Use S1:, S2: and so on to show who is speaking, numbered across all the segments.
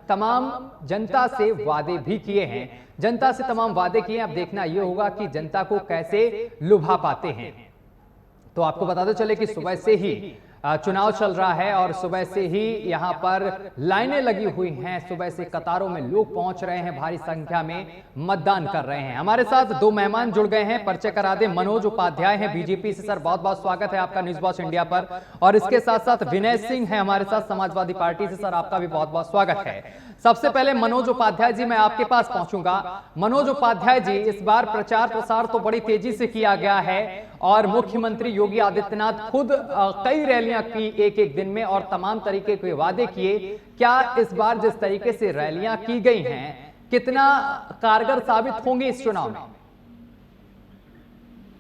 S1: तमाम जनता से वादे भी किए हैं, जनता से तमाम वादे किए हैं। अब देखना यह होगा कि जनता को कैसे लुभा पाते हैं। तो आपको बताते चले कि सुबह से ही चुनाव चल रहा है और सुबह से ही यहां पर लाइनें लगी हुई हैं। सुबह से कतारों में लोग पहुंच रहे हैं, भारी संख्या में मतदान कर रहे हैं। हमारे साथ दो मेहमान जुड़ गए हैं, परिचय करा दे। मनोज उपाध्याय हैं बीजेपी से। सर बहुत बहुत स्वागत है आपका न्यूज वॉच इंडिया पर। और इसके साथ साथ विनय सिंह है हमारे साथ समाजवादी पार्टी से। सर आपका भी बहुत बहुत स्वागत है। सबसे पहले मनोज उपाध्याय जी, मैं आपके पास पहुंचूंगा। मनोज उपाध्याय जी, इस बार प्रचार प्रसार तो बड़ी तेजी से किया गया है और मुख्यमंत्री योगी आदित्यनाथ खुद कई रैलियां की एक एक दिन में और तमाम तरीके के वादे किए। क्या इस बार जिस तरीके से रैलियां की गई हैं, कितना कारगर साबित होंगी इस चुनाव में?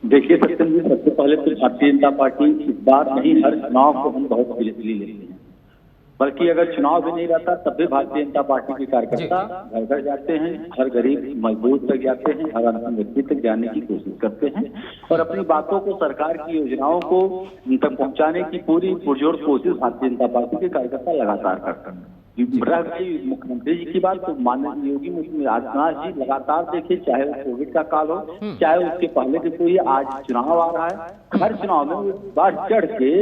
S2: देखिए सत्यम जी, सबसे पहले तो भारतीय जनता पार्टी इस बार नहीं, हर चुनाव को हम बहुत सीरियसली लेते हैं। बल्कि अगर चुनाव भी नहीं रहता तब भी भारतीय जनता पार्टी के कार्यकर्ता घर घर जाते हैं, हर गरीब मजदूर तक जाते हैं, हर अंतिम व्यक्ति तक जाने की कोशिश करते हैं और अपनी बातों को, सरकार की योजनाओं को उन तक पहुंचाने की पूरी पुरजोर कोशिश भारतीय जनता पार्टी के कार्यकर्ता लगातार करते हैं। रह गई मुख्यमंत्री जी की बात, तो माननीय योगी आदित्यनाथ जी लगातार देखिए, चाहे वो कोविड का काल हो, चाहे उसके पहले के कोई, आज चुनाव आ रहा है, हर चुनाव में वो बढ़ चढ़ के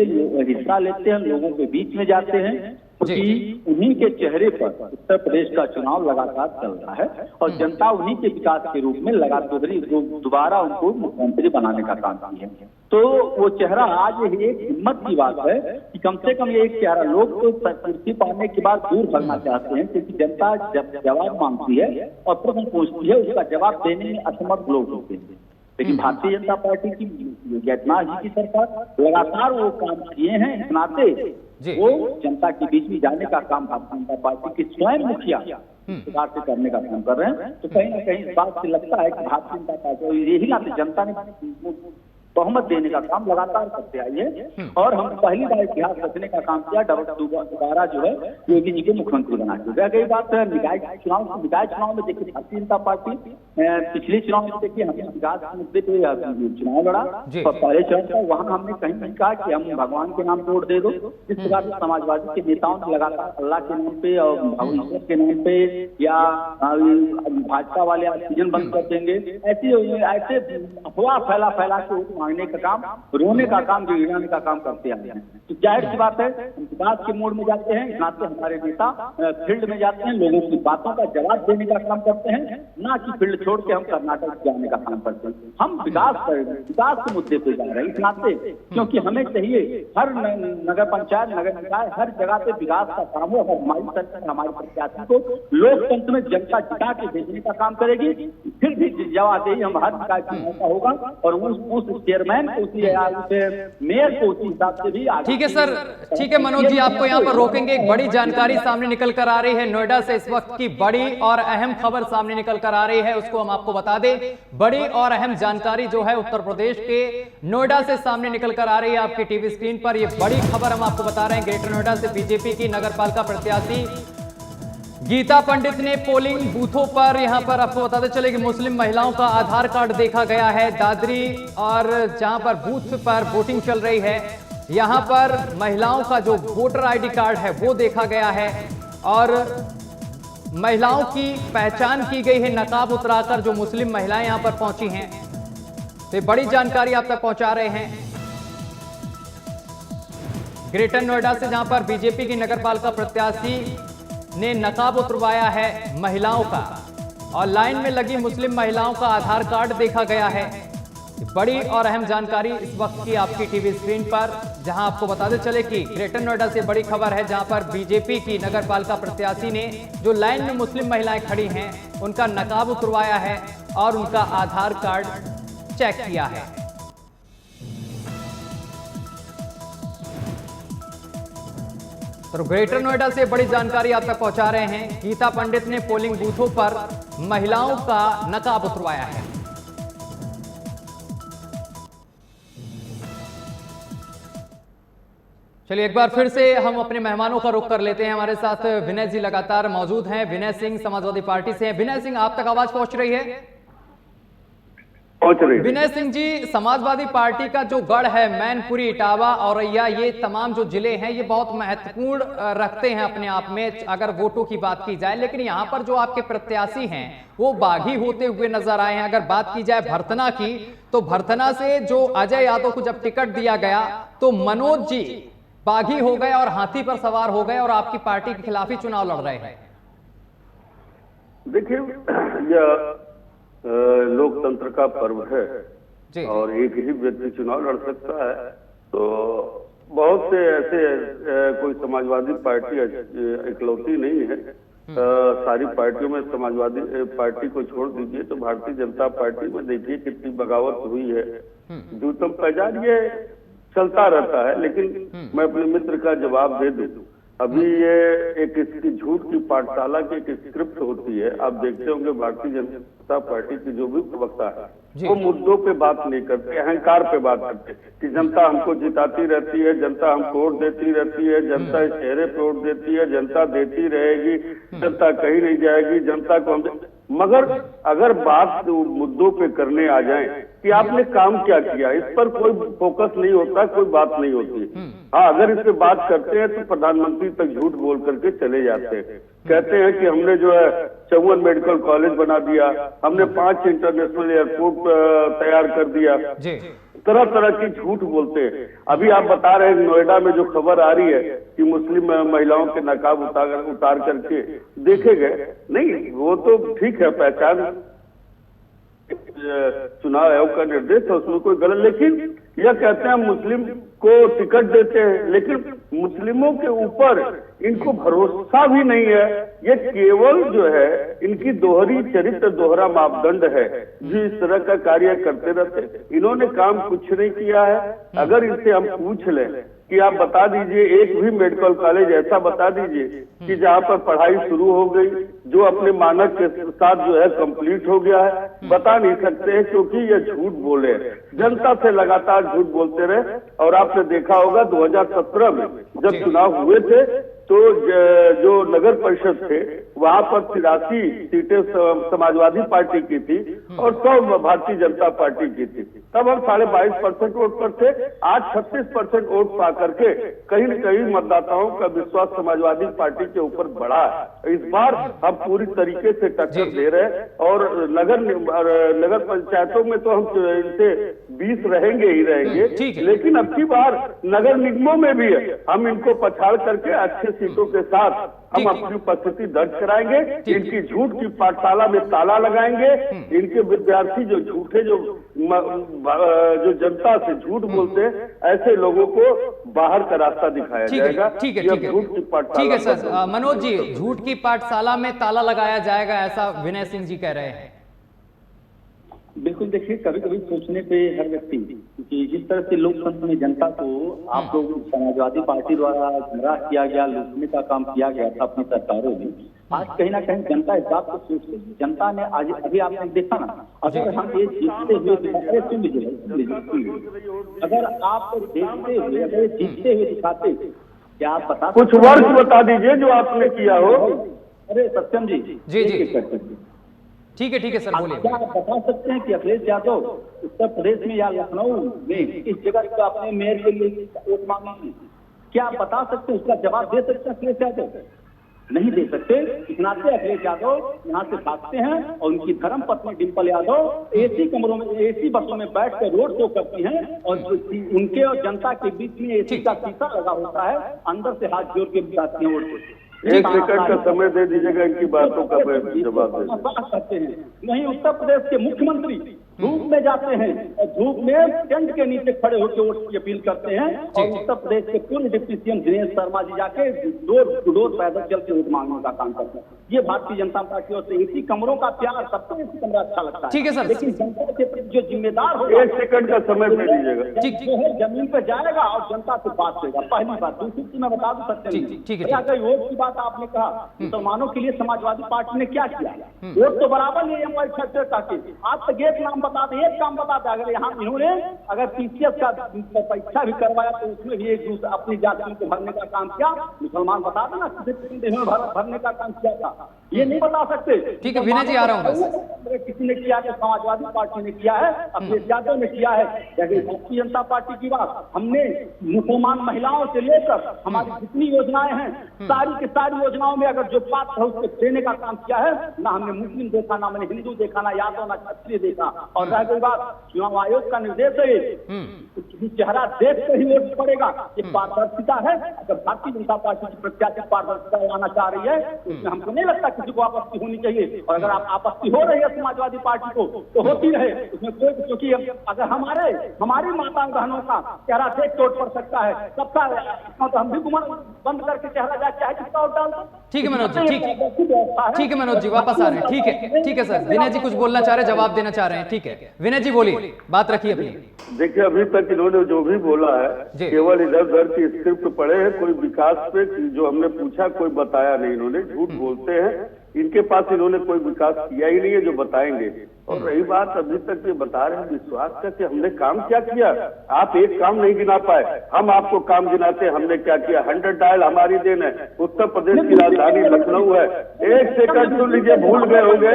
S2: हिस्सा लेते हैं, लोगों के बीच में जाते हैं कि उन्हीं के चेहरे पर उत्तर प्रदेश का चुनाव लगातार चल रहा है और जनता उन्हीं के विकास के रूप में लगातार दोबारा उनको मुख्यमंत्री बनाने का काम किया है। तो वो चेहरा आज एक हिम्मत की बात है कि कम से कम ये एक चेहरा, लोग तो कुर्सी पाने के बाद दूर भगना चाहते हैं क्योंकि जनता जब जवाब मांगती है और प्रश्न पूछती है, उसका जवाब देने में असमर्थ लोग होते हैं। लेकिन भारतीय जनता पार्टी की योगी आदित्यनाथ जी की सरकार लगातार वो काम किए हैं, इस नाते वो जनता के बीच में जाने का काम भारतीय जनता पार्टी के स्वयं मुखिया सरकार से करने का काम कर रहे हैं। तो कहीं ना कहीं इस बात से लगता है कि भारतीय जनता पार्टी यही नाते जनता ने बहुमत देने का काम लगातार करते आई है और हम पहली बार इतिहास रचने का काम किया, दोबारा जो है योगी जी को मुख्यमंत्री बना के। रह गई बात निकाय चुनाव में देखिए, भारतीय जनता पार्टी पिछले चुनाव में देखिए हमने विकास के मुद्दे पे चुनाव लड़ा और पहले चरण था, वहां हमने कहीं नहीं कहा कि हम भगवान के नाम वोट दे दो। इस प्रकार से समाजवादी के नेताओं ने लगातार अल्लाह के नाम पे और ईश्वर के नाम पे या भाजपा वाले ऑक्सीजन बंद कर देंगे, ऐसे अफवाह फैला के मांगने का काम, रोने का काम, गिड़ाने का काम करते आए हैं। तो जाहिर सी बात है, हम विकास के मोड में जाते हैं, इस नाते हमारे नेता फील्ड में जाते हैं, लोगों की बातों का जवाब देने का काम करते हैं, ना कि फील्ड छोड़ के हम कर्नाटक जाने का काम करते हैं। हम विकास के मुद्दे पे जा रहे हैं इस नाते, क्योंकि हमें चाहिए हर नगर पंचायत, नगर निकाय, हर जगह पे विकास का काम हो। अगर हमारी सरकार हमारे प्रत्याशी को लोकतंत्र में जनता जिता के भेजने का काम करेगी, फिर भी जवाबदेही हम हर निकाय चुनाव का होगा और उस चेयरमैन को, मेयर को उसी हिसाब से भी।
S1: ठीक है सर, ठीक है मनोज जी, आपको यहाँ पर रोकेंगे। एक बड़ी जानकारी सामने निकल कर आ रही है नोएडा से, इस वक्त की बड़ी और अहम खबर सामने निकल कर आ रही है, उसको हम आपको बता दें। बड़ी और अहम जानकारी जो है उत्तर प्रदेश के नोएडा से सामने निकल कर आ रही है आपकी टीवी स्क्रीन पर। यह बड़ी खबर हम आपको बता रहे हैं। ग्रेटर नोएडा से बीजेपी की नगरपालिका प्रत्याशी गीता पंडित ने पोलिंग बूथों पर, यहां पर आपको बताते चले कि मुस्लिम महिलाओं का आधार कार्ड देखा गया है दादरी, और जहां पर बूथ पर वोटिंग चल रही है, यहां पर महिलाओं का जो वोटर आईडी कार्ड है वो देखा गया है और महिलाओं की पहचान की गई है नकाब उतराकर, जो मुस्लिम महिलाएं यहां पर पहुंची हैं। तो बड़ी जानकारी आप तक पहुंचा रहे हैं ग्रेटर नोएडा से, जहां पर बीजेपी की नगरपालिका प्रत्याशी ने नकाब उतरवाया है महिलाओं का और लाइन में लगी मुस्लिम महिलाओं का आधार कार्ड देखा गया है। बड़ी और अहम जानकारी इस वक्त की आपकी टीवी स्क्रीन पर, जहां आपको बताते चले कि ग्रेटर नोएडा से बड़ी खबर है, जहां पर बीजेपी की नगरपालिका प्रत्याशी ने जो लाइन में मुस्लिम महिलाएं खड़ी हैं उनका नकाब उतरवाया है और उनका आधार कार्ड चेक किया है। तो ग्रेटर नोएडा से बड़ी जानकारी आप तक पहुंचा रहे हैं। गीता पंडित ने पोलिंग बूथों पर महिलाओं का नकाब उतरवाया है। चलिए एक बार फिर से हम अपने मेहमानों का रुख कर लेते हैं। हमारे साथ विनय जी लगातार मौजूद हैं। विनय सिंह समाजवादी पार्टी से हैं। विनय सिंह, आप तक आवाज पहुंच रही है?
S3: पहुंच रही है।
S1: विनय सिंह जी, समाजवादी पार्टी का जो गढ़ है मैनपुरी, इटावा, औरैया, ये तमाम जो जिले हैं ये बहुत महत्वपूर्ण रखते हैं अपने आप में अगर वोटों की बात की जाए, लेकिन यहाँ पर जो आपके प्रत्याशी हैं वो बागी होते हुए नजर आए हैं। अगर बात की जाए भरथना की, तो भरथना से जो अजय यादव को जब टिकट दिया गया तो मनोज जी बागी हो गए और हाथी पर सवार हो गए और आपकी पार्टी के खिलाफ ही चुनाव लड़ रहे हैं।
S3: देखिए, यह लोकतंत्र का पर्व है
S1: जी।
S3: और एक ही व्यक्ति चुनाव लड़ सकता है। तो बहुत से ऐसे कोई समाजवादी पार्टी इकलौती नहीं है। सारी पार्टियों में समाजवादी पार्टी को छोड़ दीजिए तो भारतीय जनता पार्टी में देखिए कितनी बगावत हुई है। जूतम पैजार ये चलता रहता है, लेकिन मैं अपने मित्र का जवाब दे दूं। अभी ये एक इसकी झूठ की पाठशाला की एक स्क्रिप्ट होती है। आप देखते होंगे भारतीय जनता पार्टी की जो भी प्रवक्ता है वो मुद्दों पे बात नहीं करते, अहंकार पे बात करते कि जनता हमको जिताती रहती है, जनता हमको वोट देती रहती है, जनता इस चेहरे पे वोट देती है, जनता देती रहेगी, जनता कहीं नहीं जाएगी, जनता को हम। मगर अगर बात मुद्दों पे करने आ जाए कि आपने काम क्या किया, इस पर कोई फोकस नहीं होता, कोई बात नहीं होती। हाँ, अगर इस पे बात करते हैं तो प्रधानमंत्री तक झूठ बोल करके चले जाते हैं। कहते हैं कि हमने जो है 54 मेडिकल कॉलेज बना दिया, हमने 5 इंटरनेशनल एयरपोर्ट तैयार कर दिया, तरह तरह की झूठ बोलते हैं। अभी आप बता रहे हैं नोएडा में जो खबर आ रही है कि मुस्लिम महिलाओं के नकाब उतार करके देखे गए, नहीं वो तो ठीक है, पहचान चुनाव आयोग का निर्देश है, उसमें कोई गलत। लेकिन यह कहते हैं मुस्लिम को टिकट देते हैं, लेकिन मुस्लिमों के ऊपर इनको भरोसा भी नहीं है। ये केवल जो है इनकी दोहरी चरित्र, दोहरा मापदंड है जो इस तरह का कार्य करते रहते। इन्होंने काम कुछ नहीं किया है। अगर इनसे हम पूछ लें कि आप बता दीजिए एक भी मेडिकल कॉलेज ऐसा बता दीजिए कि जहाँ पर पढ़ाई शुरू हो गई, जो अपने मानक के साथ जो है कंप्लीट हो गया है, बता नहीं सकते हैं क्योंकि ये झूठ बोले, जनता से लगातार झूठ बोलते रहे। और आपने देखा होगा 2017 में जब चुनाव हुए थे तो जो नगर परिषद थे वहां पर 83 सीटें समाजवादी पार्टी की थी और 100 भारतीय जनता पार्टी की थी। तब हम 22.5% वोट पर थे। आज 36% वोट पा करके कहीं न कहीं मतदाताओं का विश्वास समाजवादी पार्टी के ऊपर बढ़ा है। इस बार हम पूरी तरीके से टक्कर दे रहे हैं और नगर पंचायतों में तो हम इनसे 20 रहेंगे ही रहेंगे, लेकिन अब की बार नगर निगमों में भी हम इनको पछाड़ करके अच्छे सीटों के साथ हम अपनी उपस्थिति दर्ज कराएंगे। इनकी झूठ की पाठशाला में ताला लगाएंगे। इनके विद्यार्थी जो झूठे जो जनता से झूठ बोलते हैं, ऐसे लोगों को बाहर का रास्ता दिखाया जाएगा।
S1: ठीक है सर। मनोज जी, झूठ की पाठशाला में ताला लगाया जाएगा ऐसा विनय सिंह जी कह रहे हैं।
S2: बिल्कुल, देखिए कभी कभी सोचने पे हर व्यक्ति कि जिस तरह से लोकतंत्र में जनता को आप लोग समाजवादी पार्टी द्वारा गुमराह किया गया, लूटने का काम किया गया था अपनी सरकारों में, आज कहीं ना कहीं जनता इस बात को सोचती है। जनता ने आज अभी आपने देखा ना, अगर हम ये जीतते हुए अगर आप देखते हुए अगर जीतते हुए दिखाते, क्या आप बता
S3: कुछ वर्ष बता दीजिए जो आपने किया हो।
S2: अरे सत्यम जी,
S1: ठीक है सर, बोलिए।
S2: क्या आप बता सकते हैं कि अखिलेश यादव उत्तर प्रदेश में या लखनऊ में इस जगह को अपने मेयर के लिए वोट मांगे? क्या आप बता सकते हैं, उसका जवाब दे सकते हैं अखिलेश यादव? नहीं दे सकते। इस नाते अखिलेश यादव यहाँ से भागते हैं और उनकी धर्म पत्नी डिंपल यादव एसी कमरों में, एसी बसों में बैठकर रोड शो करती हैं और उनके और जनता के बीच में एसी का शीशा लगा होता है, अंदर से हाथ जोड़ के बताती हैं वोट को।
S3: 1 सेकंड का समय दे दीजिएगा, इनकी बातों का जवाब
S2: दे। वहीं उत्तर प्रदेश के मुख्यमंत्री धूप में जाते हैं और धूप में टेंट के नीचे खड़े होकर वोट की अपील करते हैं और उत्तर प्रदेश के पूर्व डिप्टी सीएम दिनेश शर्मा जी जाके डोर टू डोर पैदल चल के वोट मांगने का काम करते हैं। ये भारतीय जनता पार्टी और एसी कमरों का प्यार, सबको एसी कमरा अच्छा लगता है।
S1: ठीक है सर,
S2: लेकिन जनता के जो जिम्मेदार होगा,
S3: 1 सेकंड का समय दे दीजिएगा,
S2: जो है जमीन पे जाएगा और जनता से बात करेगा। पहली बात। दूसरी चीज मैं बता दूं सत्यम, अगर वोट की बात आपने कहा, मुसलमानों के लिए समाजवादी पार्टी ने क्या किया? वोट तो बराबर नहीं है, फैक्टर का। आज तक एक नाम बता दें, एक काम बता दें, अगर यहाँ इन्होंने अगर पीसीएस का परीक्षा भी करवाया तो उसमें भी एक दूसरे अपनी जातियों को भरने का काम किया, मुसलमान बता देना भरने का काम किया था, ये नहीं बता सकते।
S1: ठीक है विनय जी, आ रहा हूँ बस।
S2: किसी ने किया तो समाजवादी पार्टी ने किया है, अखिलेश यादव ने किया है। भारतीय जनता पार्टी की बात, हमने मुसलमान महिलाओं से लेकर हमारी जितनी योजनाएं हैं सारी की सारी योजनाओं में अगर जो पात्र है उसको देने का काम किया है। ना हमने मुस्लिम देखा, ना मैंने हिंदू देखा, ना यादव, ना क्षत्रिय देखा। और रह गई बात चुनाव आयोग का निर्देश है, चेहरा देख कर ही वोट पड़ेगा, ये पारदर्शिता है। अगर भारतीय जनता पार्टी की प्रत्याशी पारदर्शिता लाना चाह रही है तो उसमें हमको नहीं लगता किसी को आपत्ति होनी चाहिए। और अगर आप आपत्ति हो रही है समाजवादी पार्टी को तो होती रहे, उसमें कोई, क्योंकि अगर हमारी माता बहनों का चेहरा देख चोट पड़ सकता है, सबका तो हम भी बंद करके चेहरा जाए चाहे किसका वोट डाल दो।
S1: ठीक है मनोज जी, ठीक है मनोज जी, वापस आ रहे हैं। ठीक है सर, विनय जी कुछ बोलना चाह रहे हैं, जवाब देना चाह रहे हैं। ठीक है विनय जी बोलिए, बात रखिए अपनी।
S3: देखिए अभी तक इन्होंने जो भी बोला है केवल इधर उधर की स्क्रिप्ट पढ़े हैं, कोई विकास पे जो हमने पूछा कोई बताया नहीं। इन्होंने झूठ बोलते हैं, इनके पास इन्होंने कोई विकास किया ही नहीं है जो बताएंगे। और रही बात अभी तक ये बता रहे हैं विश्वास का कि हमने काम क्या किया, आप एक काम नहीं गिना पाए, हम आपको काम गिनाते हमने क्या किया। 100 डायल हमारी देन है, उत्तर प्रदेश की राजधानी लखनऊ है। एक सेकंड सुन लीजिए, भूल गए होंगे,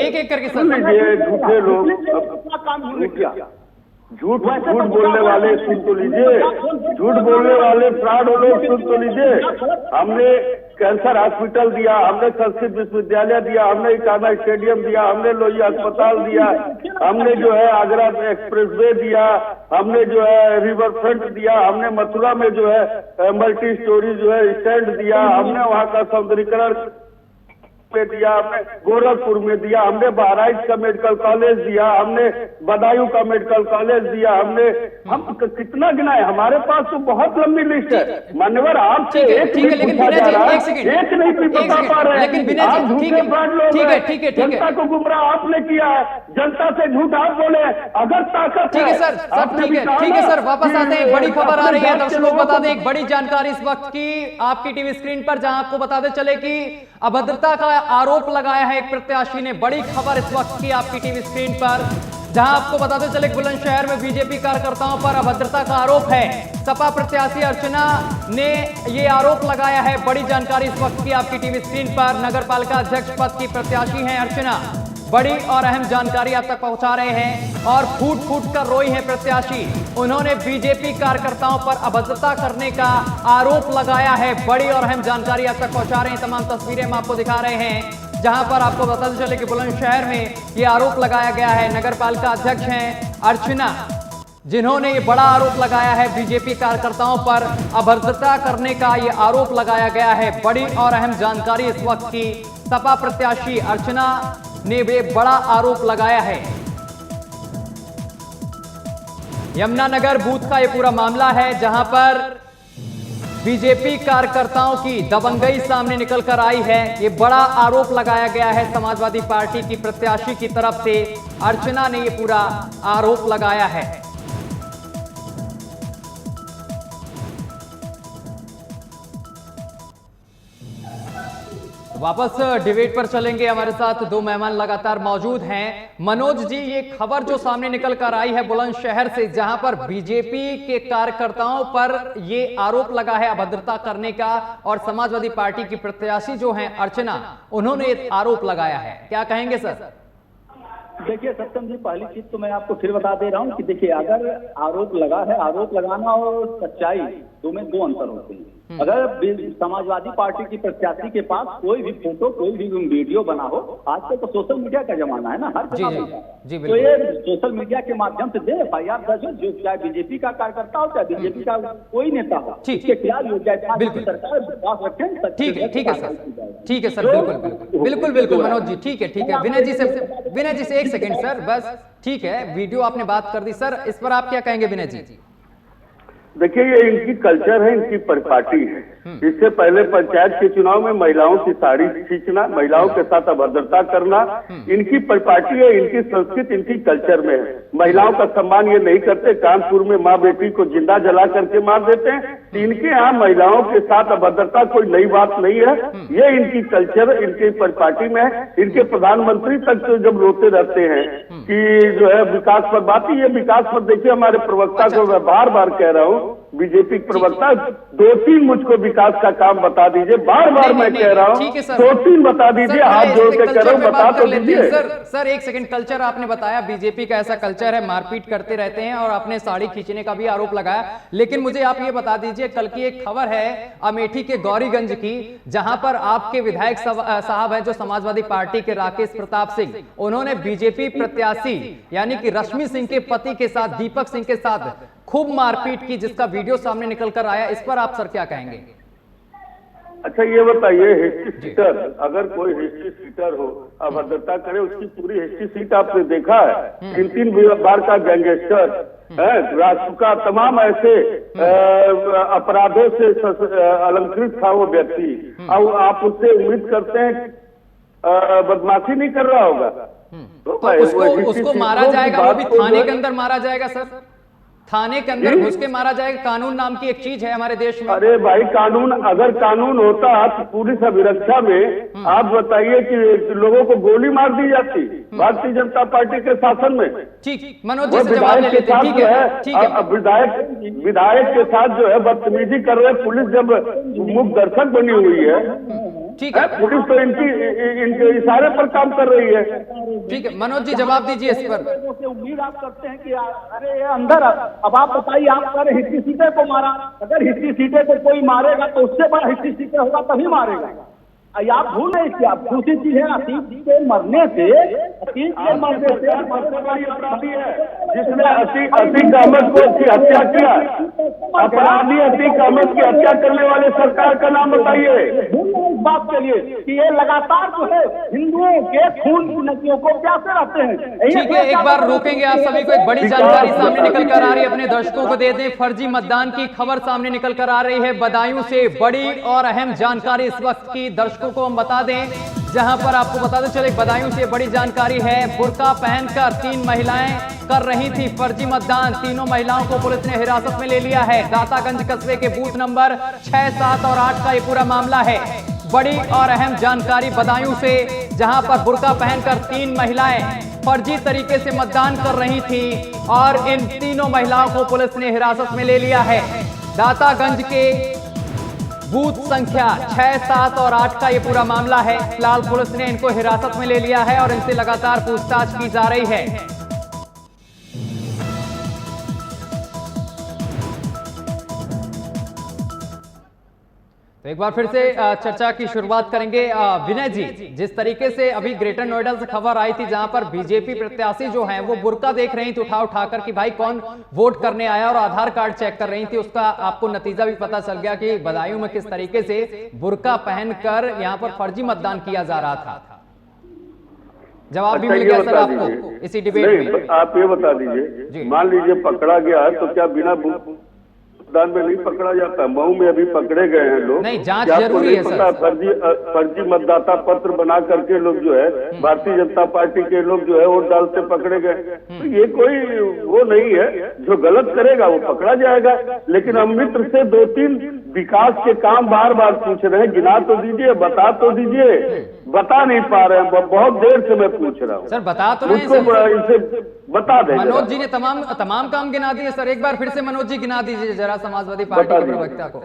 S1: एक करके
S3: सुन लीजिए, झूठे लोग झूठ बोलने वाले सुन तो लीजिए, झूठ बोलने वाले फ्रॉड लोग सुन तो लीजिए। हमने कैंसर हॉस्पिटल दिया, हमने संस्कृत विश्वविद्यालय दिया, हमने इटाना स्टेडियम दिया, हमने लोहिया अस्पताल दिया, हमने जो है आगरा एक्सप्रेसवे दिया, हमने जो है रिवर फ्रंट दिया, हमने मथुरा में जो है मल्टी स्टोरी जो है स्टैंड दिया, हमने वहाँ का सौंदर्यीकरण में दिया, हमने गोरखपुर में दिया, हमने बहराइच का मेडिकल कॉलेज दिया, हमने बदायूं का मेडिकल कॉलेज दिया, हम कितना गिनाए, हमारे पास तो बहुत लंबी लिस्ट है। मान्यवर आपसे एक नहीं बता पा रहे हैं, आप झूठे फ्रॉड लोग हैं, जनता को गुमराह आपने किया है, जनता से झूठ आप बोले। अगर ताकत
S1: ठीक है सर, ठीक है सर, वापस आते हैं। एक बड़ी खबर आ रही है, दर्शक लोग बता दें, एक बड़ी जानकारी इस वक्त की आपकी टीवी स्क्रीन पर, जहां आपको बताते चले कि अभद्रता का आरोप लगाया है एक प्रत्याशी ने। बड़ी खबर इस वक्त की आपकी टीवी स्क्रीन पर, जहां आपको बताते चले बुलंदशहर में बीजेपी कार्यकर्ताओं पर अभद्रता का आरोप है। सपा प्रत्याशी अर्चना ने यह आरोप लगाया है। बड़ी जानकारी इस वक्त की आपकी टीवी स्क्रीन पर, नगर पालिका अध्यक्ष पद की प्रत्याशी हैं अर्चना। बड़ी और अहम जानकारी आप तक पहुंचा रहे हैं और फूट फूट कर रोई है प्रत्याशी। उन्होंने बीजेपी कार्यकर्ताओं पर अभद्रता करने का आरोप लगाया है। बड़ी और अहम जानकारी आप तक पहुंचा रहे हैं, तमाम तस्वीरें हम आपको दिखा रहे हैं, जहां पर आपको बताते चले कि बुलंदशहर में यह आरोप लगाया गया है। नगर पालिका अध्यक्ष हैं अर्चना, जिन्होंने ये बड़ा आरोप लगाया है बीजेपी कार्यकर्ताओं पर अभद्रता करने का ये आरोप लगाया गया है। बड़ी और अहम जानकारी इस वक्त की, सपा प्रत्याशी अर्चना ने वे बड़ा आरोप लगाया है। यमुनानगर बूथ का ये पूरा मामला है, जहां पर बीजेपी कार्यकर्ताओं की दबंगई सामने निकल कर आई है। ये बड़ा आरोप लगाया गया है समाजवादी पार्टी की प्रत्याशी की तरफ से। अर्चना ने ये पूरा आरोप लगाया है। वापस डिबेट पर चलेंगे। हमारे साथ दो मेहमान लगातार मौजूद हैं। मनोज जी, ये खबर जो सामने निकल कर आई है बुलंदशहर से, जहां पर बीजेपी के कार्यकर्ताओं पर ये आरोप लगा है अभद्रता करने का, और समाजवादी पार्टी की प्रत्याशी जो हैं अर्चना, उन्होंने ये आरोप लगाया है, क्या कहेंगे सर?
S2: देखिए सत्यम जी, पहली चीज तो मैं आपको फिर बता दे रहा हूँ कि देखिए अगर आरोप लगा है, आरोप लगाना और सच्चाई दो में दो अंतर होते हैं। अगर समाजवादी पार्टी की प्रत्याशी के पास कोई भी फोटो, कोई भी वीडियो बना हो, आजकल तो सोशल मीडिया का जमाना है ना, हर जगह तो ये सोशल मीडिया के माध्यम से दे FIR दर्ज हो, जो चाहे बीजेपी का कार्यकर्ता हो चाहे बीजेपी का कोई नेता हो, इसके खिलाफ हो जाए, सरकार विश्वास रखें।
S1: ठीक है सर, ठीक है सर, बिल्कुल मनोज जी, ठीक है। विनय जी से एक सेकंड सर, बस ठीक है, वीडियो आपने बात कर दी सर, इस पर आप क्या कहेंगे विनय जी?
S3: देखिए ये इनकी कल्चर है, इनकी परिपाटी है। इससे पहले पंचायत के चुनाव में महिलाओं की साड़ी खींचना, महिलाओं के साथ अभद्रता करना इनकी परिपाटी है, इनकी संस्कृति, इनकी कल्चर में है। महिलाओं का सम्मान ये नहीं करते। कानपुर में माँ बेटी को जिंदा जला करके मार देते हैं। इनके यहाँ महिलाओं के साथ अभद्रता कोई नई बात नहीं है, ये इनकी कल्चर, इनकी परिपाटी में है। इनके प्रधानमंत्री तक तो जब रोते रहते हैं कि जो है विकास पर बात ही, ये विकास पर देखिए हमारे प्रवक्ता को मैं बार बार कह रहा हूँ, बीजेपी प्रवक्ता 2-3 मुझको विकास का काम बता दीजिए, बार बार मैं कह रहा हूँ 2-3 बता दीजिए, हाथ जोड़ के कह रहा हूँ, बता तो दीजिए।
S1: सर एक सेकंड, कल्चर आपने बताया, बीजेपी का ऐसा कल्चर है, मारपीट करते रहते हैं और आपने साड़ी खींचने का भी आरोप लगाया। लेकिन मुझे आप ये बता दीजिए, कल की एक खबर है अमेठी के गौरीगंज की, जहां पर आपके विधायक साहब है जो समाजवादी पार्टी के राकेश प्रताप सिंह, उन्होंने बीजेपी प्रत्याशी यानी कि रश्मि सिंह के पति के साथ, दीपक सिंह के साथ खूब मारपीट की, जिसका वीडियो सामने निकल कर आया। इस पर आप सर क्या कहेंगे?
S3: अच्छा ये बताइए, हिस्ट्री सीटर, अगर कोई हिस्ट्री सीटर हो, अभद्रता करे, उसकी पूरी हिस्ट्री सीट आपने देखा है? 3-3 बार का गैंगस्टर है, राजपुका, तमाम ऐसे अपराधों से अलंकृत था वो व्यक्ति। अब आप उससे उम्मीद करते हैं बदमाशी नहीं कर रहा होगा?
S1: तो उसको मारा जाएगा, वो भी थाने के अंदर मारा जाएगा सर, थाने के अंदर घुस के मारा जाएगा। कानून नाम की एक चीज है हमारे देश में।
S3: अरे भाई कानून, अगर कानून होता तो पुलिस अभिरक्षा में आप बताइए कि लोगों को गोली मार दी जाती भारतीय जनता पार्टी के शासन में।
S1: ठीक, मनोज जी से जवाब ले लेते हैं। ठीक है, ठीक है।
S3: विधायक के साथ जो है बदतमीजी कर रहे, पुलिस जब मुख्य दर्शक बनी हुई है,
S1: ठीक है,
S3: पुलिस तो इनके इशारे पर काम कर रही है।
S1: ठीक है, मनोज जी जवाब दीजिए इस पर।
S4: उम्मीद आप करते हैं कि अरे अंदर, अब आप बताइए, आप कह रहे हिस्ट्री सीटर को मारा, अगर हिस्ट्री सीटर को कोई मारेगा तो उससे बड़ा हिस्ट्री सीटर होगा तभी मारेगा। आप भूल रहे कि आप दूसरी चीज है, अतीत के मरने से, अतीत के मरने से
S3: अपराधी है जिसने अतीक अहमद को की हत्या किया, अपराधी अतीक अहमद की हत्या करने वाले सरकार का नाम बताइए।
S4: इस बात के लिए कि ये लगातार जो है हिंदुओं के खून की नदियों को प्यासे रहते हैं।
S1: ठीक है, एक बार रोकेंगे आप सभी को। एक बड़ी जानकारी सामने निकल कर आ रही है, अपने दर्शकों को दे दें। फर्जी मतदान की खबर सामने निकल कर आ रही है बदायूं से। बड़ी और अहम जानकारी इस वक्त की दर्शकों को हम बता दें, जहां पर आपको बताते चले बदायूं से बड़ी जानकारी है। बुर्का पहनकर 3 महिलाएं कर रही थी फर्जी मतदान। तीनों महिलाओं को पुलिस ने हिरासत में ले लिया है। दातागंज कस्बे के बूथ नंबर 6, 7 और 8 का ये पूरा मामला है। बड़ी और अहम जानकारी बदायूं से, जहां पर बुर्का पहनकर 3 महिलाएं फर्जी तरीके से मतदान कर रही थी और इन तीनों महिलाओं को पुलिस ने हिरासत में ले लिया है। दातागंज के बूथ संख्या 6, 7 और 8 का ये पूरा मामला है। फिलहाल पुलिस ने इनको हिरासत में ले लिया है और इनसे लगातार पूछताछ की जा रही है। तो एक बार फिर से चर्चा की शुरुआत करेंगे। विनय जी, जिस तरीके से अभी ग्रेटर नोएडा से खबर आई थी, जहां पर बीजेपी प्रत्याशी जो हैं वो बुर्का देख रही थी उठा कर कि भाई कौन वोट करने आया, और आधार कार्ड चेक कर रही थी, उसका आपको नतीजा भी पता चल गया कि बदायूं में किस तरीके से बुर्का पहनकर यहां पर फर्जी मतदान किया जा रहा था। जवाब भी मिल गया सर आपको इसी डिबेट में।
S3: आप ये बता दीजिए, मान लीजिए पकड़ा गया तो क्या बिना मतदान में नहीं पकड़ा जाता? मऊ में अभी पकड़े गए हैं लोग,
S1: नहीं, जांच जरूरी है सर।
S3: फर्जी मतदाता पत्र बना करके लोग जो है भारतीय जनता पार्टी के लोग जो है वोट डालते पकड़े गए। तो ये कोई वो नहीं है, जो गलत करेगा वो पकड़ा जाएगा। लेकिन हम मित्र से 2-3 विकास के काम बार बार पूछ रहे हैं, गिना तो दीजिए, बता तो दीजिए, बता नहीं पा रहे हैं। बहुत देर से मैं पूछ रहा हूँ
S1: सर, बता तो नहीं,
S3: इसे बता दें।
S1: मनोज जी ने तमाम काम गिना दिए सर। एक बार फिर से मनोज जी गिना दीजिए जरा समाजवादी पार्टी के प्रवक्ता को।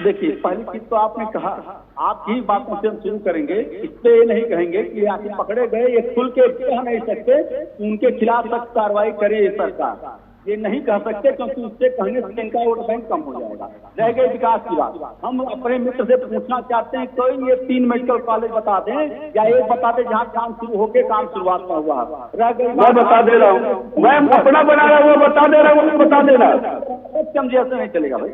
S4: देखिए, पहली चीज तो आपने कहा, आपकी बातों से हम शुरू करेंगे। इससे ये नहीं कहेंगे कि आखिर पकड़े गए, ये खुल के कह नहीं सकते, उनके खिलाफ सख्त कार्रवाई करे ये सरकार, ये नहीं कह सकते, क्योंकि उससे कहने से इनका वोट बैंक कम हो जाएगा। रह गई विकास की बात, हम अपने मित्र से पूछना चाहते हैं, कोई ये 3 मेडिकल कॉलेज बता दें या एक बता दें जहाँ काम शुरू होके काम शुरुआत में हुआ। रह गई, मैं
S3: बता दे रहा हूँ, मैं अपना बनाया वो बता दे रहा हूँ, बता देना।
S4: समझे, ऐसे नहीं चलेगा भाई,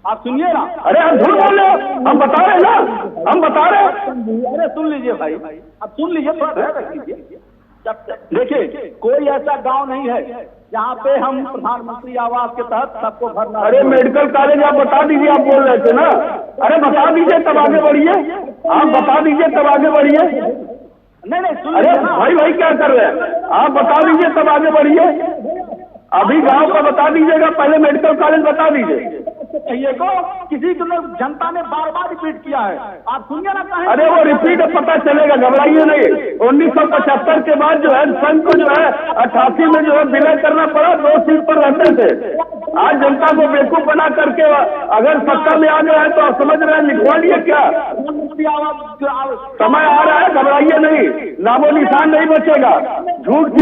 S4: आप सुनिए ना।
S3: अरे हम झूठ बोल रहे हो, हम बता रहे हैं ना, हम बता रहे हैं।
S4: अरे सुन लीजिए भाई, अब सुन लीजिए, थोड़ा ध्यान रख लीजिए। देखिए, कोई ऐसा गांव नहीं है जहाँ पे हम प्रधानमंत्री आवास के तहत सबको भरना।
S3: अरे मेडिकल कॉलेज आप बता दीजिए, आप बोल रहे थे ना। अरे बता दीजिए तब आगे बढ़िए, आप बता दीजिए तब आगे बढ़िए।
S4: नहीं
S3: अरे भाई क्या कर रहे हैं आप, बता दीजिए तब आगे बढ़िए। अभी गांव का बता दीजिएगा, पहले मेडिकल कॉलेज बता दीजिए।
S4: कहिए को किसी को जनता ने बार बार रिपीट किया है, आप सुनिए ना कहें।
S3: अरे वो रिपीट पता चलेगा, घबराइए नहीं। 1975 के बाद जो है संघ को जो है 88 में जो है विलय करना पड़ा, 2 सीट पर रहते थे। आज जनता को बेवकूफ बना करके अगर सत्ता में आ गए हैं तो आप समझ रहे हैं, लिखवा लिए क्या? समय आ रहा है, घबराइए नहीं, नामो निशान नहीं बचेगा। झूठ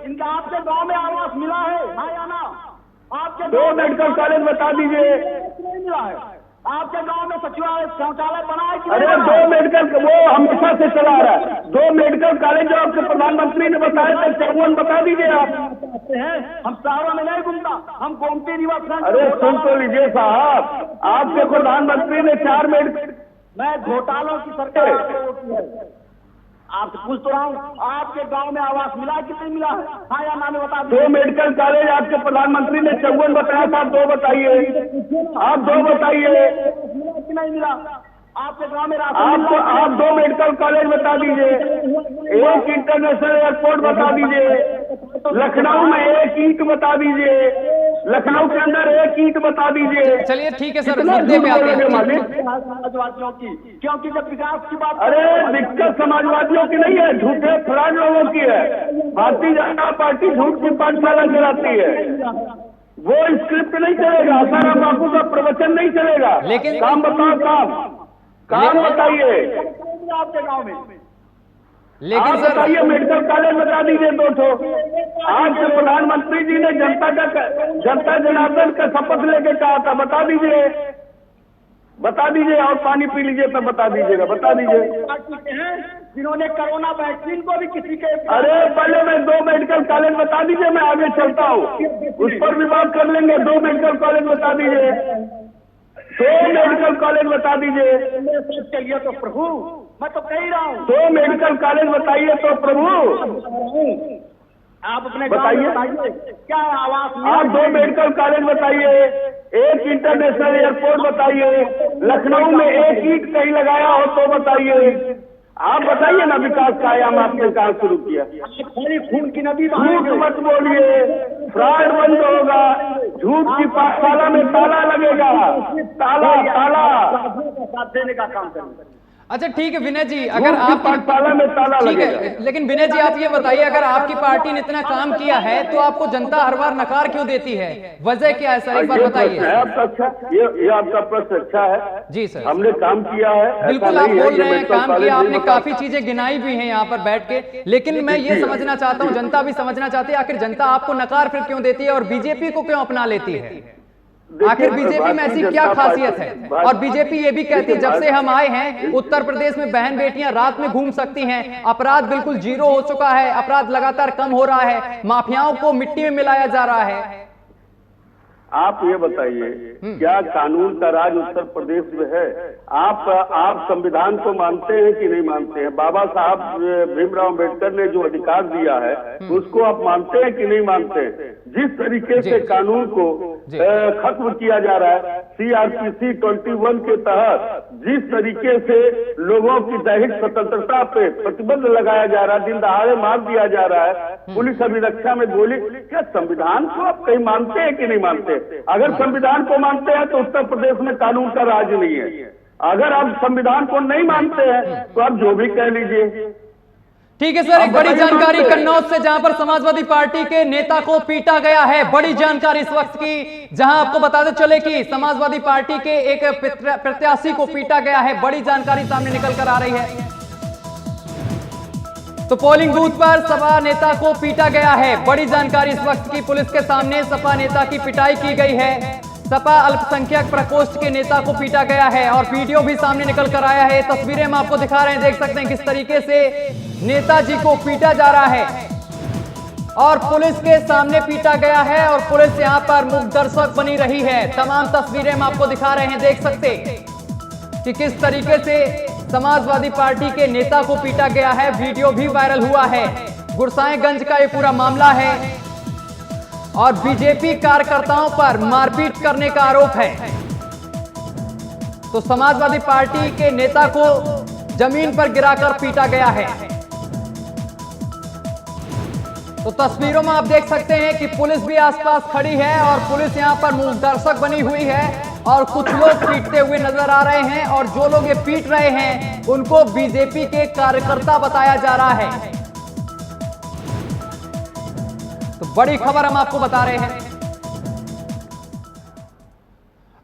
S4: इनका आपके गांव में आवास मिला है या ना? आपके
S3: 2 मेडिकल कॉलेज बता दीजिए।
S4: नहीं मिला है। आपके गांव में सचिवालय शौचालय बना है कि
S3: अरे 2 मेडिकल, वो हमेशा से चला आ रहा है। 2 मेडिकल कॉलेज जो आपके प्रधानमंत्री ने बताया था, 54 बता दीजिए आप।
S4: हम शहरों में नहीं घूमता, हम गोमती रिवर फ्रंट।
S3: अरे सुन तो लीजिए साहब, आपके प्रधानमंत्री ने 4 मेडिकल।
S4: मैं घोटालों की सरकार आपसे पूछ तो रहा हूँ, आपके गांव में आवास मिला कि नहीं मिला? हाँ या ना में बता दो।
S3: 2 मेडिकल कॉलेज आपके प्रधानमंत्री ने 54 बताया था, 2 बताइए, आप 2 बताइए।
S4: मिला कि नहीं मिला आपके गांव में?
S3: आप 2 मेडिकल कॉलेज बता दीजिए, 1 इंटरनेशनल एयरपोर्ट बता दीजिए, लखनऊ में 1 ईंट बता दीजिए, लखनऊ के अंदर 1 ईंट बता दीजिए।
S1: चलिए ठीक है सर, मुद्दे पे आते हैं।
S4: समाजवादियों की, क्योंकि जब विकास की बात।
S3: अरे दिक्कत समाजवादियों की नहीं है, झूठे फराड लोगों की है। भारतीय जनता पार्टी झूठ की पाठशाला चलाती है, वो स्क्रिप्ट नहीं चलेगा, आसाराम बापू का प्रवचन नहीं चलेगा।
S1: लेकिन
S3: काम बताओ, काम बताइए
S4: आपके गाँव में।
S1: लेकिन
S3: आप
S1: सर
S3: बताइए, मेडिकल कॉलेज बता दीजिए 2 ठो। आज के प्रधानमंत्री जी ने जनता जनार्दन का शपथ लेके कहा था, बता दीजिए, बता दीजिए। और पानी पी लीजिए तब बता दीजिएगा, बता दीजिए।
S4: जिन्होंने कोरोना वैक्सीन को भी किसी के।
S3: अरे पहले मैं 2 मेडिकल कॉलेज बता दीजिए, मैं आगे चलता हूँ, उस पर भी बात कर लेंगे। 2 मेडिकल कॉलेज बता दीजिए, 2 मेडिकल कॉलेज बता दीजिए।
S4: चलिए तो प्रभु, मैं तो कह रहा हूँ
S3: 2 मेडिकल कॉलेज बताइए तो प्रभु।
S4: आप अपने
S3: बताइए
S4: क्या आवास?
S3: आप 2 मेडिकल कॉलेज बताइए, 1 इंटरनेशनल एयरपोर्ट बताइए, लखनऊ में 1 ईंट कहीं लगाया हो तो बताइए। आप बताइए ना, विकास का आयाम आपने कहाँ शुरू किया?
S4: खून की नदी।
S3: झूठ मत बोलिए, फ्रॉड बंद होगा, झूठ की पाठशाला में ताला लगेगा, ताला
S4: साथ देने का काम करेंगे।
S1: अच्छा ठीक है विनय जी, अगर आप
S3: पाठशाला में ताला
S1: ठीक
S3: लगेगा।
S1: है, लेकिन विनय जी आप ये बताइए, अगर आपकी पार्टी ने इतना काम किया है तो आपको जनता हर बार नकार क्यों देती है? वजह क्या है सर, एक बार बताइए।
S3: आपका अच्छा, ये आपका प्रश्न अच्छा है
S1: जी सर,
S3: हमने काम किया है,
S1: बिल्कुल आप बोल रहे हैं काम किया आपने, काफी चीजें गिनाई भी हैं यहाँ पर बैठ के, लेकिन मैं ये समझना चाहता हूँ, जनता भी समझना चाहती है, आखिर जनता आपको नकार फिर क्यों देती है और बीजेपी को क्यों अपना लेती है? आखिर बीजेपी में ऐसी क्या खासियत है? और बीजेपी ये भी कहती है जब से हम आए हैं उत्तर प्रदेश में बहन बेटियां रात में घूम सकती हैं, अपराध बिल्कुल 0 हो चुका है, अपराध लगातार कम हो रहा है, माफियाओं को मिट्टी में मिलाया जा रहा है।
S3: आप ये बताइए, क्या कानून का राज उत्तर प्रदेश में है? आप संविधान को मानते हैं कि नहीं मानते हैं? बाबा साहब भीमराव अम्बेडकर ने जो अधिकार दिया है उसको आप मानते हैं कि नहीं मानते हैं? जिस तरीके से कानून को खत्म किया जा रहा है, CRPC 21 के तहत जिस तरीके से लोगों की दैहिक स्वतंत्रता पे प्रतिबंध लगाया जा रहा है, दिन दहाड़े मार दिया जा रहा है, पुलिस अभिरक्षा में गोली, क्या संविधान को आप कहीं मानते हैं कि नहीं मानते? अगर संविधान को मानते हैं तो उत्तर प्रदेश में कानून का राज नहीं है। अगर आप संविधान को नहीं मानते हैं तो आप जो भी कह लीजिए।
S1: ठीक है सर, एक बड़ी जानकारी कन्नौज से, जहां पर समाजवादी पार्टी के नेता को पीटा गया है। बड़ी जानकारी इस वक्त की, जहां आपको बताते चले कि समाजवादी पार्टी के एक प्रत्याशी को पीटा गया है। बड़ी जानकारी सामने निकल कर आ रही है। तो पोलिंग बूथ पर सपा नेता को पीटा गया है। बड़ी जानकारी इस वक्त की, पुलिस के सामने सपा नेता की पिटाई की गई है। सपा अल्पसंख्यक प्रकोष्ठ के नेता को पीटा गया है और वीडियो भी सामने निकल कर आया है। तस्वीरें हम आपको दिखा रहे हैं, देख सकते हैं किस तरीके से नेताजी को पीटा जा रहा है और पुलिस के सामने पीटा गया है और पुलिस यहां पर मूक दर्शक बनी रही है। तमाम तस्वीरें हम आपको दिखा रहे हैं, देख सकते कि किस तरीके से समाजवादी पार्टी के नेता को पीटा गया है, वीडियो भी वायरल हुआ है। गुरसाएगंज का ये पूरा मामला है और बीजेपी कार्यकर्ताओं पर मारपीट करने का आरोप है। तो समाजवादी पार्टी के नेता को जमीन पर गिराकर पीटा गया है। तो तस्वीरों में आप देख सकते हैं कि पुलिस भी आसपास खड़ी है और पुलिस यहां पर मूक दर्शक बनी हुई है और कुछ लोग पीटते हुए नजर आ रहे हैं और जो लोग ये पीट रहे हैं उनको बीजेपी के कार्यकर्ता बताया जा रहा है। तो बड़ी खबर हम आपको बता रहे हैं।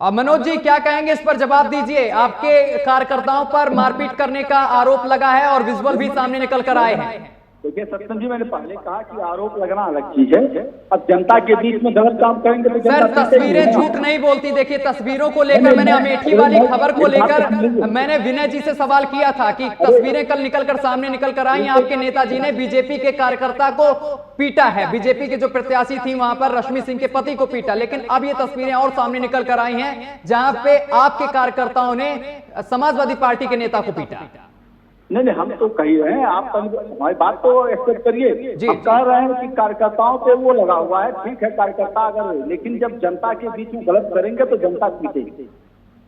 S1: अब मनोज जी क्या कहेंगे इस पर, जवाब दीजिए। आपके कार्यकर्ताओं पर मारपीट करने का आरोप लगा है और विजुअल भी सामने निकल कर आए हैं।
S4: देखिए सत्यम जी, मैंने पहले कहा कि आरोप लगना अलग चीज है, अब जनता के बीच में गलत काम करेंगे तो
S1: सर तस्वीरें झूठ नहीं बोलती। देखिए तस्वीरों को लेकर मैंने अमेठी वाली खबर को लेकर मैंने विनय जी से सवाल किया था कि तस्वीरें कल निकलकर सामने निकल कर आई, आपके नेताजी ने बीजेपी के कार्यकर्ता को पीटा है, बीजेपी के जो प्रत्याशी थी वहां पर रश्मि सिंह के पति को पीटा। लेकिन अब ये तस्वीरें और सामने निकल कर आई हैं जहां पे आपके कार्यकर्ताओं ने समाजवादी पार्टी के नेता को पीटा।
S4: नहीं, हम तो कह रहे हैं, आप हमारी बात तो एक्सेप्ट करिए। हम कह रहे हैं कि कार्यकर्ताओं पे वो लगा हुआ है, ठीक है कार्यकर्ता अगर, लेकिन जब जनता के बीच में गलत करेंगे तो जनता पीटेगी।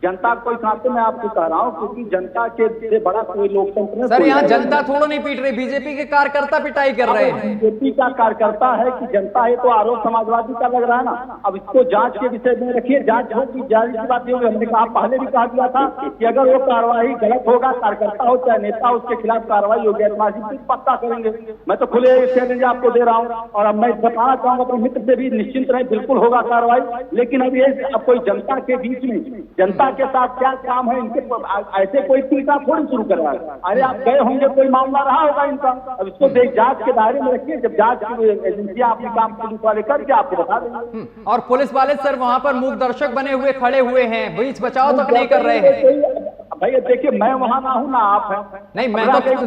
S4: जनता को इस नाते मैं आपको कह रहा हूँ क्योंकि जनता के से बड़ा कोई लोकतंत्र
S1: सर यहाँ जनता थोड़ा नहीं पीट रही, बीजेपी के कार्यकर्ता पिटाई कर रहे हैं।
S4: बीजेपी का कार्यकर्ता है कि जनता है, तो आरोप समाजवादी का लग रहा है ना। अब इसको जांच के विषय में रखिए, जांच होगी, जारी की बात होगी। हमने कहा पहले भी कहा दिया था कि अगर वो कार्रवाई गलत होगा, कार्यकर्ता हो चाहे नेता, उसके खिलाफ कार्रवाई होगी, ऐतिहासिक पक्का करेंगे। मैं तो खुले चैलेंज आपको दे रहा हूँ और अब मैं बताना चाहूंगा अपने मित्र से भी, निश्चिंत रहे, बिल्कुल होगा कार्रवाई। लेकिन अब ये अब कोई जनता के बीच में जनता के साथ क्या काम है इनके, ऐसे कोई तरीका थोड़ी शुरू कर रहा है। अरे आप गए होंगे, कोई मामला रहा होगा इनका, अब इसको देख जांच के दायरे में रखिए। जब जांच की एजेंसियां अपने काम पुलिस वाले करके आपको बता देंगे।
S1: और पुलिस वाले सर वहां पर मूक दर्शक बने हुए खड़े हुए हैं, बीच बचाव तक नहीं कर रहे हैं।
S4: भैया देखिए, मैं वहां ना हूं ना आप हैं।
S1: नहीं,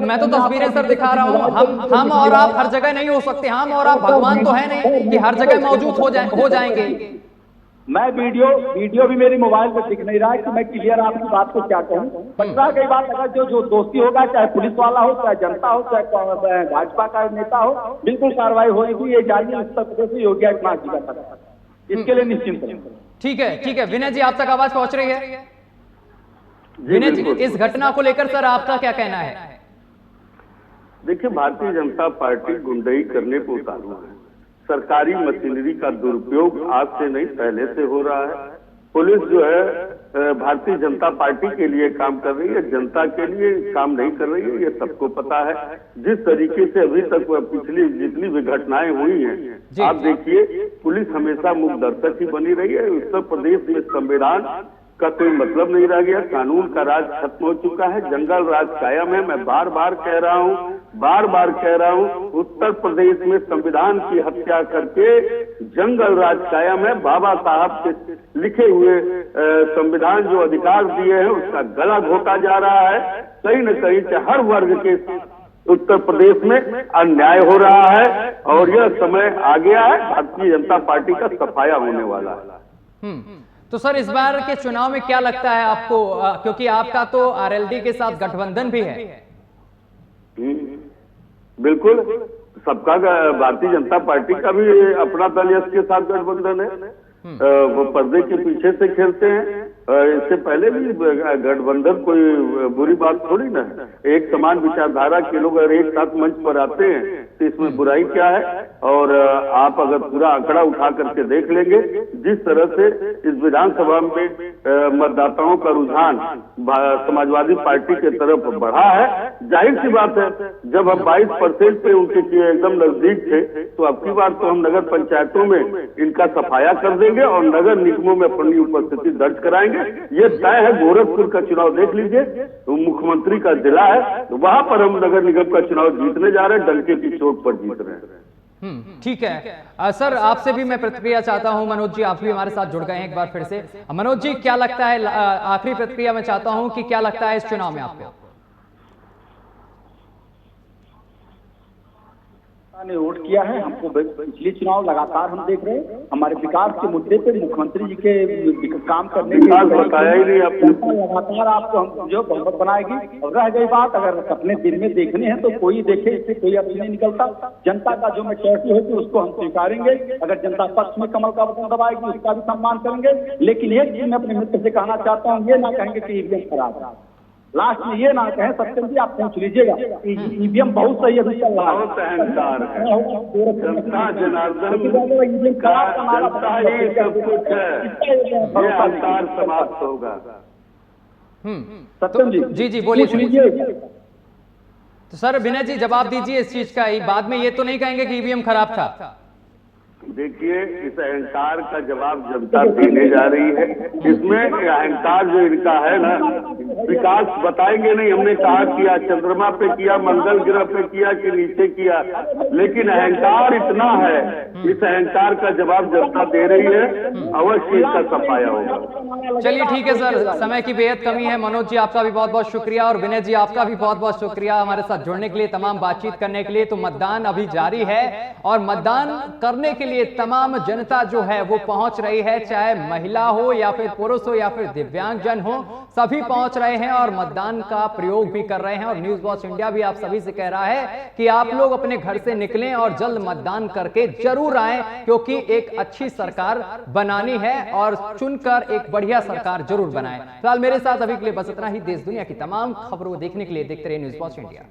S1: मैं तो तस्वीरें सर दिखा रहा हूँ। हम और आप हर जगह नहीं हो सकते, हम और आप भगवान तो है नहीं कि हर जगह मौजूद हो जाएंगे।
S4: मैं वीडियो भी मेरी मोबाइल पे दिख नहीं रहा है कि मैं क्लियर आपकी बात को क्या कहूँ। पटना की बात, अगर जो दोस्ती होगा, चाहे पुलिस वाला हो, चाहे जनता हो, चाहे भाजपा का नेता हो, बिल्कुल कार्रवाई होगी। ये जानिए उत्तर प्रदेश में योगी आदित्यनाथ जी का था, इसके लिए निश्चिंत रहें।
S1: ठीक है विनय जी, आप तक आवाज पहुंच रही है? विनय जी, इस घटना को लेकर सर आपका क्या कहना है?
S3: देखिए, भारतीय जनता पार्टी गुंडई करने को उतारू है। सरकारी मशीनरी का दुरुपयोग आज से नहीं पहले से हो रहा है। पुलिस जो है भारतीय जनता पार्टी के लिए काम कर रही है, जनता के लिए काम नहीं कर रही है, ये सबको पता है। जिस तरीके से अभी तक पिछली जितनी भी घटनाएं हुई हैं, आप देखिए पुलिस हमेशा मूक दर्शक ही बनी रही है। उत्तर प्रदेश में संविधान का कोई मतलब नहीं रह गया, कानून का राज खत्म हो चुका है, जंगल राज कायम है। मैं बार बार कह रहा हूँ, उत्तर प्रदेश में संविधान की हत्या करके जंगल राज कायम है। बाबा साहब के लिखे हुए संविधान जो अधिकार दिए हैं उसका गला घोटा जा रहा है। कहीं न कहीं से हर वर्ग के उत्तर प्रदेश में अन्याय हो रहा है और यह समय आ गया है, भारतीय जनता पार्टी का सफाया होने वाला है।
S1: तो सर इस बार के चुनाव में क्या लगता है आपको, क्योंकि आपका तो आरएलडी के साथ गठबंधन भी है?
S3: बिल्कुल, सबका भारतीय जनता पार्टी का भी अपना दल यश के साथ गठबंधन है। वो पर्दे के पीछे से खेलते हैं। इससे पहले भी गठबंधन कोई बुरी बात थोड़ी ना है। एक समान विचारधारा के लोग अगर एक साथ मंच पर आते हैं तो इसमें बुराई क्या है। और आप अगर पूरा आंकड़ा उठा करके देख लेंगे, जिस तरह से इस विधानसभा में मतदाताओं का रुझान समाजवादी पार्टी की तरफ बढ़ा है, जाहिर सी बात है जब हम 22% पे उनके एकदम नजदीक थे तो अब की बार तो हम नगर पंचायतों में इनका सफाया कर देंगे और नगर निगमों में अपनी उपस्थिति दर्ज कराएंगे। ये तय है। गोरखपुर का चुनाव देख लीजिए, तो मुख्यमंत्री का जिला है, तो वहां पर हम नगर निगम का चुनाव जीतने जा रहे हैं, डंके की चोट पर जीत रहे हैं।
S1: ठीक है सर, आपसे भी मैं प्रतिक्रिया चाहता हूं। मनोज जी, आप भी हमारे साथ जुड़ गए हैं एक बार फिर से। मनोज जी, क्या लगता है, आखिरी प्रतिक्रिया मैं चाहता हूं कि क्या लगता है इस चुनाव में आपको?
S4: ने वोट किया है हमको। पिछले चुनाव लगातार हम देख रहे हैं, हमारे विकास के मुद्दे पे मुख्यमंत्री जी के काम करने के
S3: बताया ही नहीं आपने।
S4: लगातार आपको हम जो बहुमत बनाएगी। और रह गई बात, अगर अपने दिन में देखने हैं तो कोई देखे, इससे कोई अर्थ नहीं निकलता। जनता का जो मेच्योरिटी होगी उसको हम स्वीकारेंगे। अगर जनता पक्ष में कमल का बटन दबाएगी उसका भी सम्मान करेंगे। लेकिन एक चीज मैं अपने मित्र से कहना चाहता हूँ, ये ना कहेंगे कि ईवीएम खराब है। लास्ट में ये ना कहें, सत्यम जी आप पूछ लीजिएगा, ईवीएम बहुत सही अभी चल रहा है।
S3: बहुत अहंकार है, जनता जनार्दन का जनता ही सब कुछ है, ये अहंकार समाप्त होगा।
S1: सत्यम जी बोलिए। तो सर विनय जी जवाब दीजिए इस चीज का। बाद में ये तो नहीं कहेंगे कि ईवीएम खराब था।
S3: देखिए, इस अहंकार का जवाब जनता देने जा रही है। इसमें अहंकार जो इनका है ना, विकास बताएंगे नहीं, हमने कहा किया, चंद्रमा पे किया, मंगल ग्रह पे किया कि नीचे किया, लेकिन अहंकार इतना है, इस अहंकार का जवाब जनता दे रही है। अवश्य इसका सफाया होगा।
S1: चलिए ठीक है सर, समय की बेहद कमी है। मनोज जी आपका भी बहुत बहुत शुक्रिया और विनय जी आपका भी बहुत बहुत शुक्रिया हमारे साथ जुड़ने के लिए, तमाम बातचीत करने के लिए। तो मतदान अभी जारी है और मतदान करने के लिए तमाम जनता जो है वो पहुंच रही है, चाहे महिला हो या फिर पुरुष हो या फिर दिव्यांगजन हो, सभी पहुंच रहे हैं और मतदान का प्रयोग भी कर रहे हैं। और न्यूज वॉच इंडिया भी आप सभी से कह रहा है कि आप लोग अपने घर से निकलें और जल्द मतदान करके जरूर आएं, क्योंकि एक अच्छी सरकार बनानी है और चुनकर एक बढ़िया सरकार जरूर बनाएं। फिलहाल मेरे साथ अभी के लिए बस इतना ही। देश दुनिया की तमाम खबरों देखने के लिए देखते रहिए न्यूज वॉच इंडिया।